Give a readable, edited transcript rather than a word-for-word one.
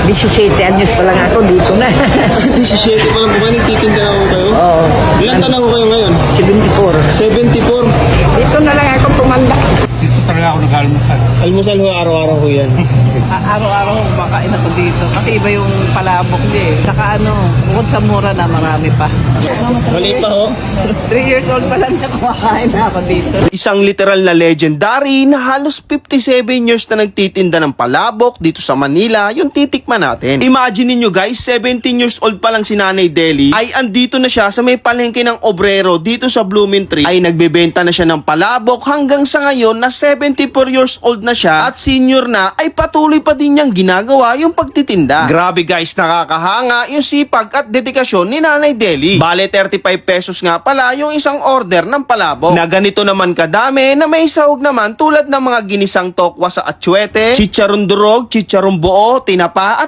17 anyos pa lang ako dito na. 17 pa lang po kayo, nagtitinda na po kayo? Oo. Ilan taon na po kayo ngayon? 74. 74. Dito na lang ako tumanda. Dito talaga ako nag-almusal. Almusal ho, araw-araw ho yan. Araw-araw makain ako dito kasi iba yung palabok niya eh. Saka bukod sa mura na marami pa. Mali pa ho. 3 years old pa lang na kumakain na ako dito. Isang literal na legendary na halos 57 years na nagtitinda ng palabok dito sa Manila, yung titikman natin. Imagine niyo guys, 17 years old pa lang si Nanay Deli ay andito na siya sa may palengke ng obrero dito sa Blooming Tree, ay nagbebenta na siya ng palabok hanggang sa ngayon na 74 years old na siya at senior na, ay patuloy pa din niyang ginagawa yung pagtitinda. Grabe guys, nakakahanga yung sipag at dedikasyon ni Nanay Deli. Bale 35 pesos nga pala yung isang order ng palabok na ganito naman kadami na may sahog naman tulad ng mga ginisang tokwa sa atsuete, chicharon durog, chicharon buo, tinapa at